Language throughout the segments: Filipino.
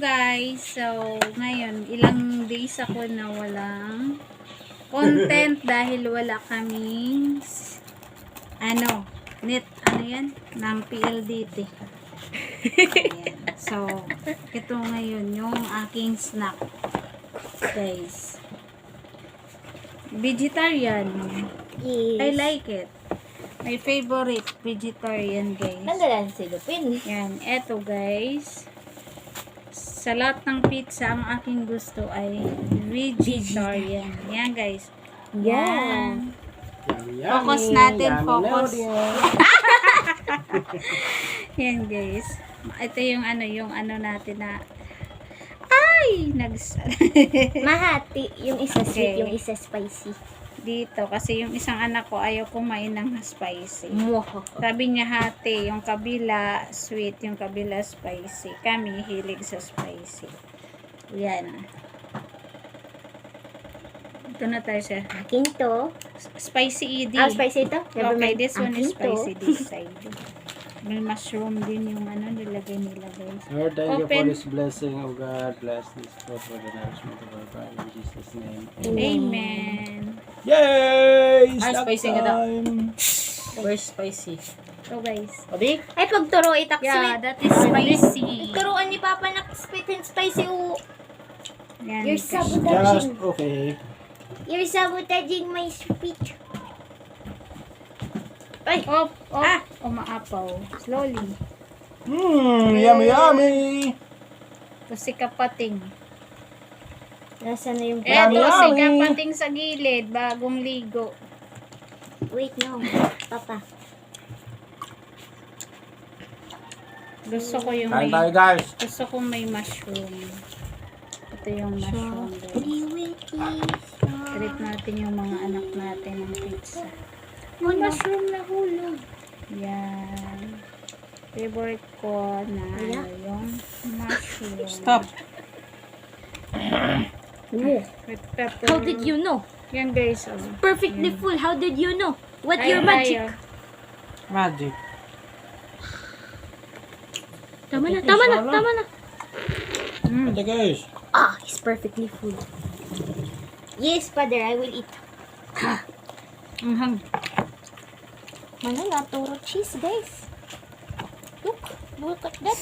guys, so ngayon ilang days ako na walang content dahil wala kaming net yan ng PLDT. Ayan. So ito ngayon yung aking snack guys, vegetarian. Yes. I like it, my favorite vegetarian guys. Nandalan si Lupin. Yan, eto guys. Sa lahat ng pizza, ang aking gusto ay vegetarian. Yan guys. Yan. Focus natin, focus. Yan guys. Ito yung natin na Mahati. Yung isa sweet, Okay. yung isa spicy. dito. Kasi yung isang anak ko ayaw kumain ng spicy. Moho. Sabi niya hati, yung kabila sweet, yung kabila spicy. Kami hilig sa spicy. Yan. Ito na tayo sa Akin to. spicy ED. Spicy ito? Never Okay, mind. this one is Akin to. spicy this side. May mushroom din yung nilagay nila guys. Lord, thank you for Open. this blessing, oh God. Bless this food for the nourishment of our body. In Jesus' name. Amen. Yay! Snack spicy ka daw. time! Where's spicy? So guys. Abi? Ay, pagturo itak Yeah, sweet. that is spicy. Turuan ni Papa na sweet and spicy. Yan. You're Just sabotaging. okay. You're sabotaging my speech. Ay! Umaapaw. Slowly. Yummy, yummy! Ito si Kapating. Nasa na yung Eto si Yummy. Kapating sa gilid. Bagong ligo. Wait, no. Papa. Gusto ko yung Kain may... tayo, guys. Gusto ko may mushroom. Ito yung mushroom guys. Treat natin yung mga anak natin ng pizza. May mushroom na hulog. Yan. Favorite ko na Ayan. yung mushroom. Stop. With pepper. How did you know? Yan guys. Perfectly full. How did you know? What Ay, your magic? tayo. Magic. Tama na, tama na, tama na. Ate, guys. Ah, he's perfectly full. Yes, Father, I will eat. Anghang. Mana naturo cheese, guys. Look at that.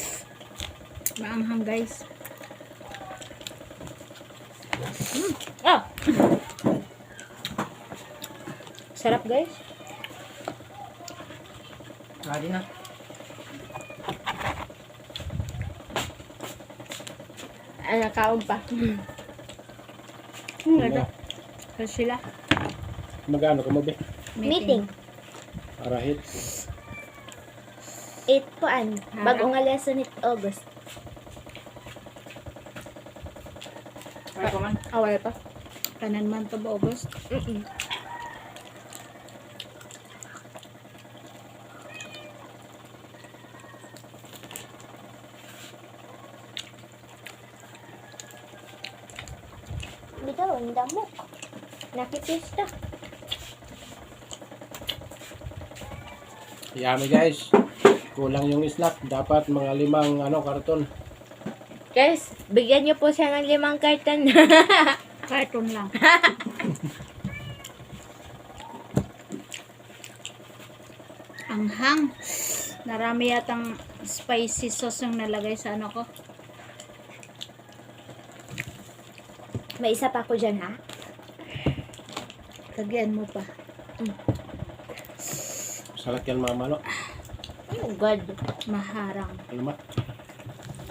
Maanghang guys. Ah. Sarap, guys. Ready na. Kaon pa. Ito. So sila. Magano ka mo, be? Meeting. Arahit. 8 po an. Bagong nga lesson it August. Ay, kuman. Awal pa. Kanan man to ba August? Bitaw, ang damo. Nakipista. Yummy, guys. Kulang yung snack. Dapat mga 5 karton. Guys, bigyan niyo po siya ng 5 karton. Cartoon lang. Anghang. Narami yatang spicy sauce yung nalagay sa ko. May isa pa ako dyan, ha? Lagyan mo pa. Salat yan, mama, no? Oh, God. Maharang. Alamat.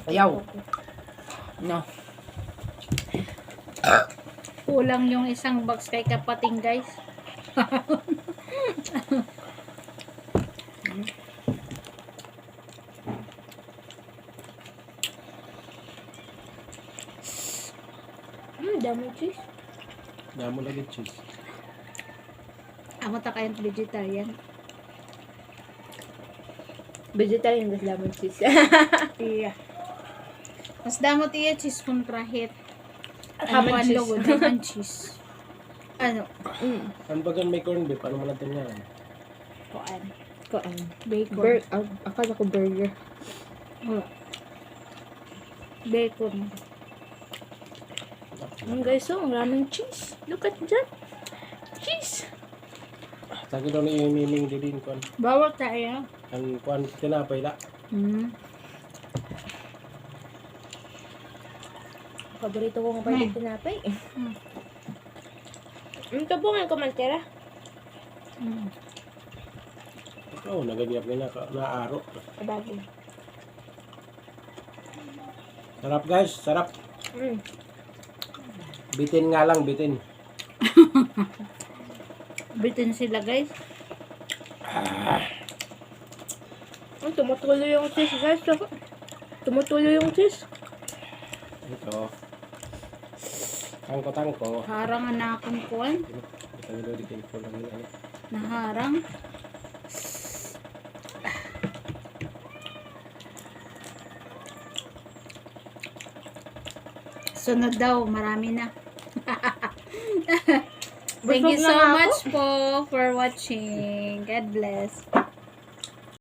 Ayaw. No. Kulang yung isang box kay Kapating guys. Dami cheese. Damo lagi cheese. Amo ta kayong vegetarian. Vegetarian with lemon cheese. Iya. Mas damot iya cheese kontra hit. Lemon cheese. Lemon cheese. Ano? Ano bagan may corn beef? Ano mo natin yan? Koan. Bacon. Akala ko burger. Oh. Bacon. Guys, oh, ang raming cheese. Look at that. Cheese. Tagi daw ni Miming din kon. Bawal tayo. Ang kuan tinapay la. Hmm. Paborito ko nga pa yung tinapay. Ito po nga kumantera. Oh, nagagiyap na naaro. Bago. Sarap guys, sarap. Mm. Bitin nga lang, bitin. Bitin sila guys. Tumutulo yung cheese, guys. Tumutulo yung cheese. Ito. Tangko-tangko. Harang na akong kuwan. Ito nilo di ko lang nila. Naharang. Sunod daw, marami na. Thank you Busog so na nga much po for watching. God bless.